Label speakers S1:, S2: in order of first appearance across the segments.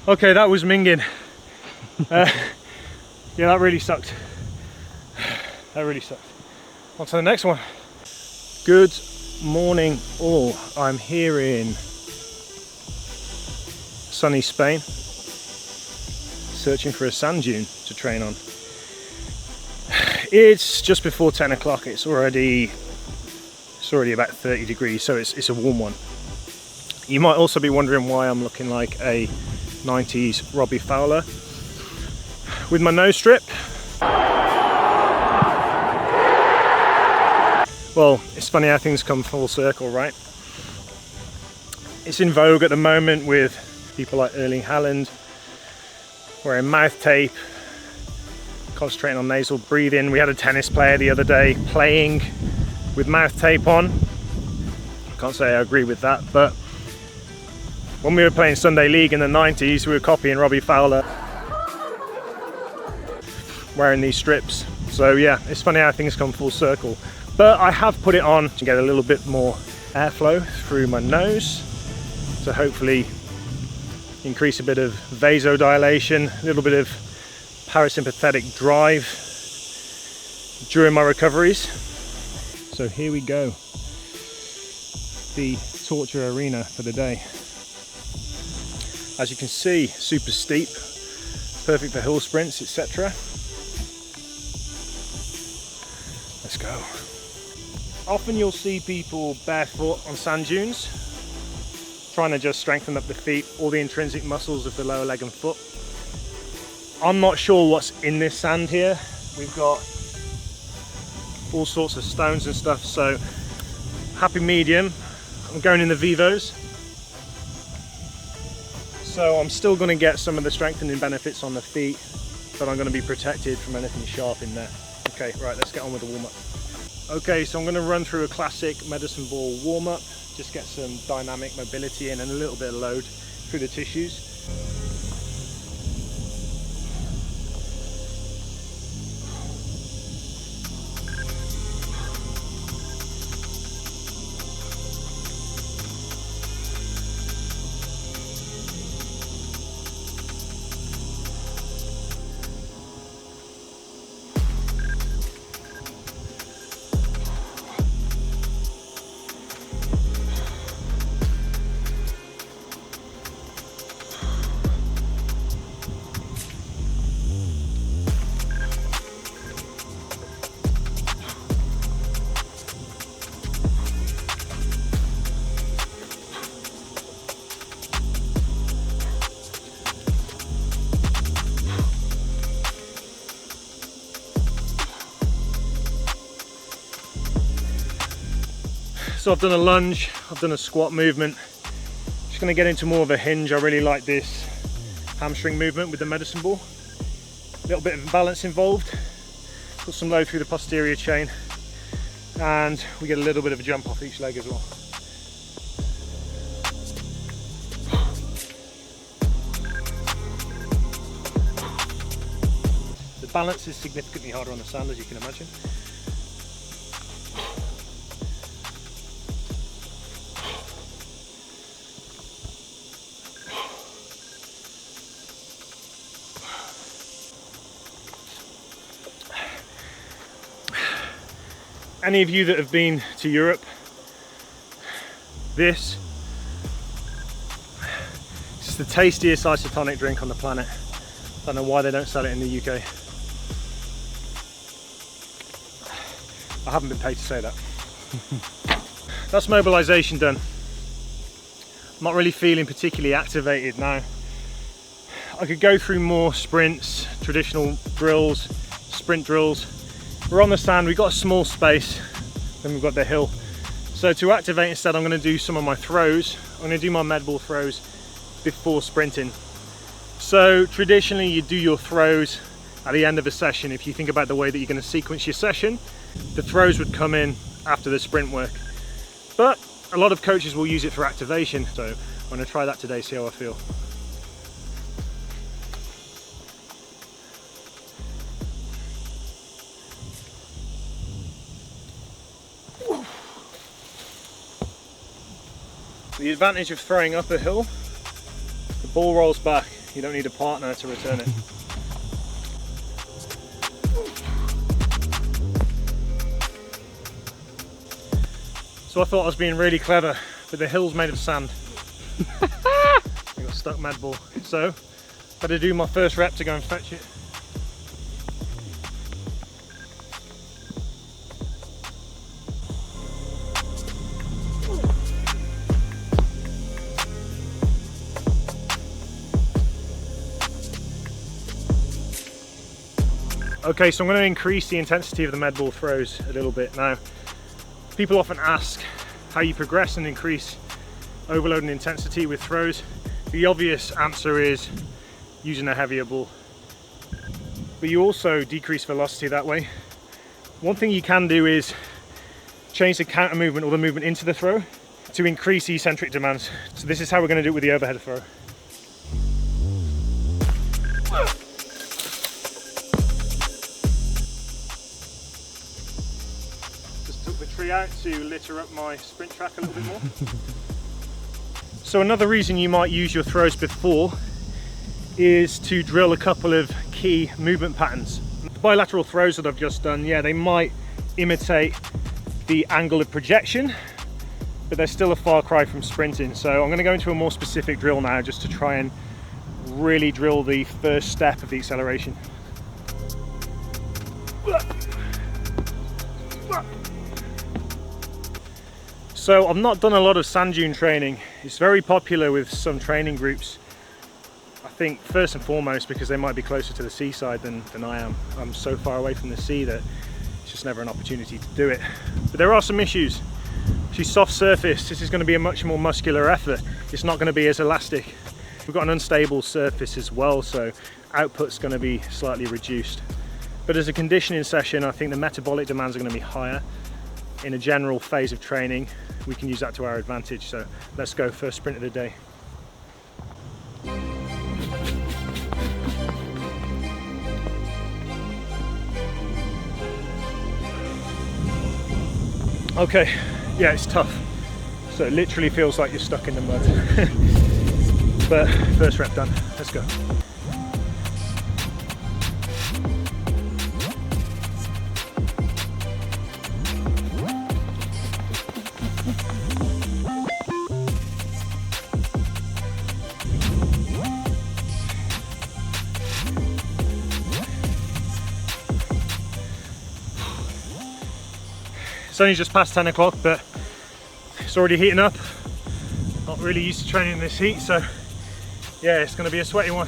S1: Okay, that was minging. Yeah, that really sucked. That really sucked. On to the next one. Good morning all. I'm here in sunny Spain, searching for a sand dune to train on. It's just before 10 o'clock. It's already about 30 degrees, so it's a warm one. You might also be wondering why I'm looking like a 90s Robbie Fowler with my nose strip. Well, it's funny how things come full circle, right? It's in vogue at the moment with people like Erling Haaland wearing mouth tape, concentrating on nasal breathing. We had a tennis player the other day playing with mouth tape on. Can't say I agree with that, but when we were playing Sunday League in the 90s, we were copying Robbie Fowler wearing these strips. So yeah, it's funny how things come full circle. But I have put it on to get a little bit more airflow through my nose to hopefully increase a bit of vasodilation, a little bit of parasympathetic drive during my recoveries. So here we go, the torture arena for the day. As you can see, super steep, perfect for hill sprints, etc. Let's go. Often you'll see people barefoot on sand dunes, trying to just strengthen up the feet, all the intrinsic muscles of the lower leg and foot. I'm not sure what's in this sand here. We've got all sorts of stones and stuff, so happy medium. I'm going in the Vivos. So I'm still going to get some of the strengthening benefits on the feet, but I'm going to be protected from anything sharp in there. Okay, right, let's get on with the warm-up. Okay, so I'm going to run through a classic medicine ball warm-up, just get some dynamic mobility in and a little bit of load through the tissues. So I've done a lunge, I've done a squat movement. Just gonna get into more of a hinge. I really like this hamstring movement with the medicine ball. A little bit of balance involved. Put some load through the posterior chain, and we get a little bit of a jump off each leg as well. The balance is significantly harder on the sand, as you can imagine. Any of you that have been to Europe, this is the tastiest isotonic drink on the planet. I don't know why they don't sell it in the UK. I haven't been paid to say that. That's mobilization done. I'm not really feeling particularly activated now. I could go through more sprints, traditional drills, sprint drills. We're on the sand, we've got a small space, then we've got the hill. So to activate instead, I'm going to do some of my throws. I'm going to do my med ball throws before sprinting. So traditionally you do your throws at the end of a session. If you think about the way that you're going to sequence your session, the throws would come in after the sprint work. But a lot of coaches will use it for activation, so I'm going to try that today, see how I feel. The advantage of throwing up a hill, the ball rolls back. You don't need a partner to return it. So I thought I was being really clever, but the hill's made of sand. I got stuck mad ball. So, better do my first rep to go and fetch it. Okay, so I'm going to increase the intensity of the med ball throws a little bit. Now, people often ask how you progress and increase overload and intensity with throws. The obvious answer is using a heavier ball. But you also decrease velocity that way. One thing you can do is change the counter movement or the movement into the throw to increase eccentric demands. So this is how we're going to do it with the overhead throw. The tree out to litter up my sprint track a little bit more. So another reason you might use your throws before is to drill a couple of key movement patterns. The bilateral throws that I've just done, yeah, they might imitate the angle of projection, but they're still a far cry from sprinting. So I'm going to go into a more specific drill now just to try and really drill the first step of the acceleration. So I've not done a lot of sand dune training. It's very popular with some training groups. I think first and foremost because they might be closer to the seaside than I am. I'm so far away from the sea that it's just never an opportunity to do it. But there are some issues. She's soft surface. This is going to be a much more muscular effort. It's not going to be as elastic. We've got an unstable surface as well, so output's going to be slightly reduced. But as a conditioning session, I think the metabolic demands are going to be higher. In a general phase of training, we can use that to our advantage. So let's go, first sprint of the day. Okay, yeah, it's tough. So it literally feels like you're stuck in the mud. But first rep done, let's go. It's only just past 10 o'clock, but it's already heating up. Not really used to training in this heat, so yeah, it's going to be a sweaty one.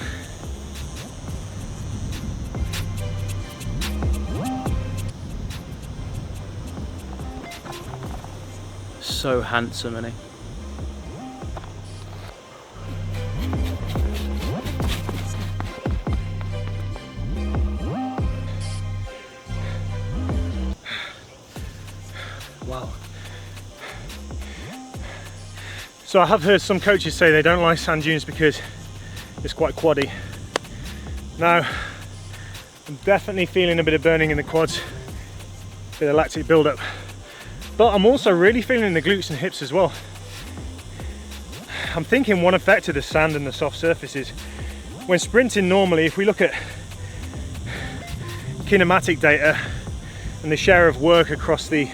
S2: So handsome, isn't he?
S1: Wow. So I have heard some coaches say they don't like sand dunes because it's quite quaddy. Now, I'm definitely feeling a bit of burning in the quads, a bit of lactic buildup, but I'm also really feeling the glutes and hips as well. I'm thinking one effect of the sand and the soft surfaces. When sprinting normally, if we look at kinematic data and the share of work across the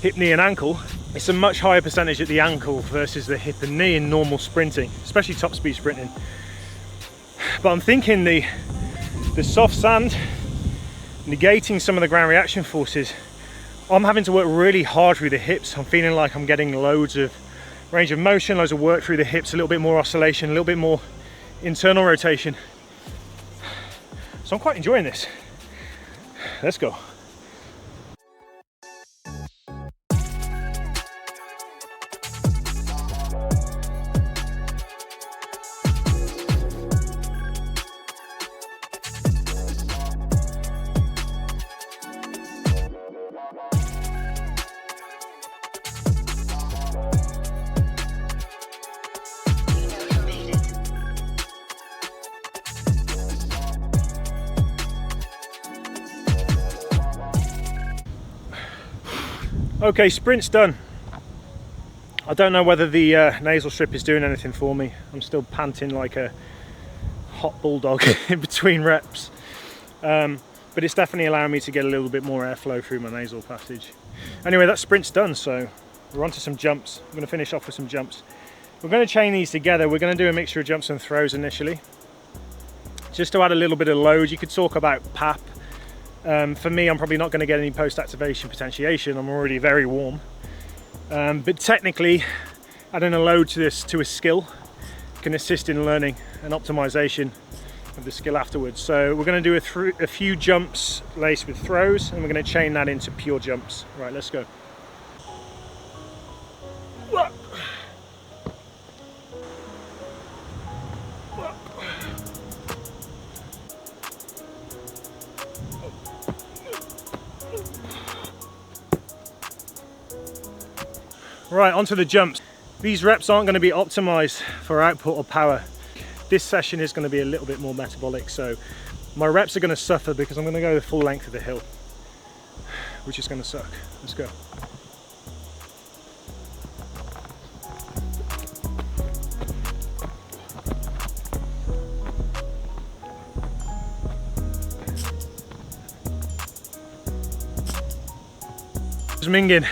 S1: hip, knee and ankle, it's a much higher percentage at the ankle versus the hip and knee in normal sprinting, especially top speed sprinting. But I'm thinking the soft sand negating some of the ground reaction forces, I'm having to work really hard through the hips. I'm feeling like I'm getting loads of range of motion, loads of work through the hips, a little bit more oscillation, a little bit more internal rotation. So I'm quite enjoying this. Let's go. Okay, sprint's done. I don't know whether the nasal strip is doing anything for me. I'm still panting like a hot bulldog in between reps. But it's definitely allowing me to get a little bit more airflow through my nasal passage. Anyway, that sprint's done, so we're on to some jumps. I'm going to finish off with some jumps. We're going to chain these together. We're going to do a mixture of jumps and throws initially, just to add a little bit of load. You could talk about PAP. For me, I'm probably not going to get any post-activation potentiation. I'm already very warm. But technically, adding a load to this, to a skill, can assist in learning and optimization of the skill afterwards. So we're going to do a few jumps laced with throws, and we're going to chain that into pure jumps. Right, let's go. Right, onto the jumps. These reps aren't going to be optimized for output or power. This session is going to be a little bit more metabolic, so my reps are going to suffer because I'm going to go the full length of the hill, which is going to suck. Let's go. Minging.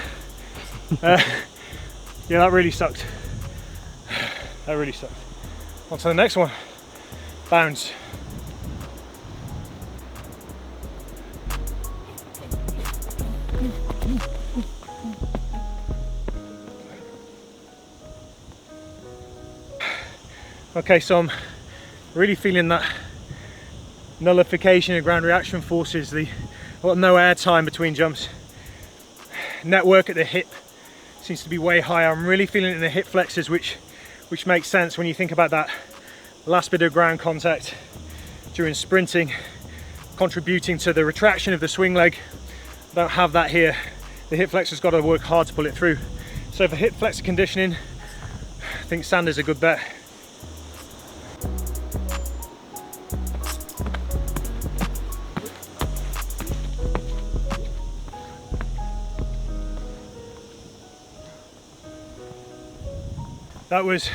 S1: Yeah, that really sucked. That really sucked. On to the next one. Bounce. Okay, so I'm really feeling that nullification of ground reaction forces. I've got no air time between jumps. Network at the hip seems to be way higher. I'm really feeling it in the hip flexors, which makes sense when you think about that last bit of ground contact during sprinting, contributing to the retraction of the swing leg. I don't have that here. The hip flexor's got to work hard to pull it through. So for hip flexor conditioning, I think sand is a good bet. That was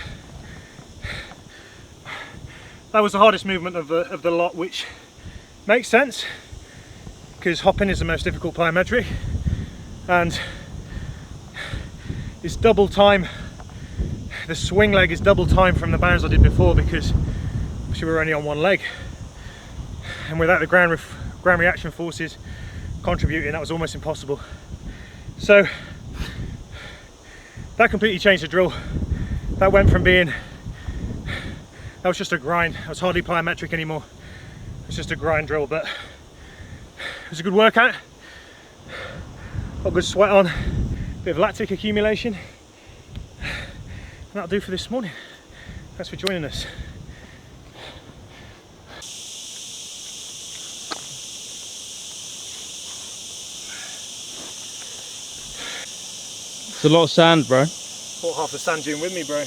S1: the hardest movement of the lot, which makes sense because hopping is the most difficult plyometric, and it's double time. The swing leg is double time from the bounds I did before because we were only on one leg, and without the ground reaction forces contributing, that was almost impossible. So that completely changed the drill. That went from being, that was just a grind. It was hardly plyometric anymore. It was just a grind drill, but it was a good workout. Got good sweat on, bit of lactic accumulation. And that'll do for this morning. Thanks for joining us.
S2: It's a lot of sand, bro.
S1: Brought half the sand dune with me, bro.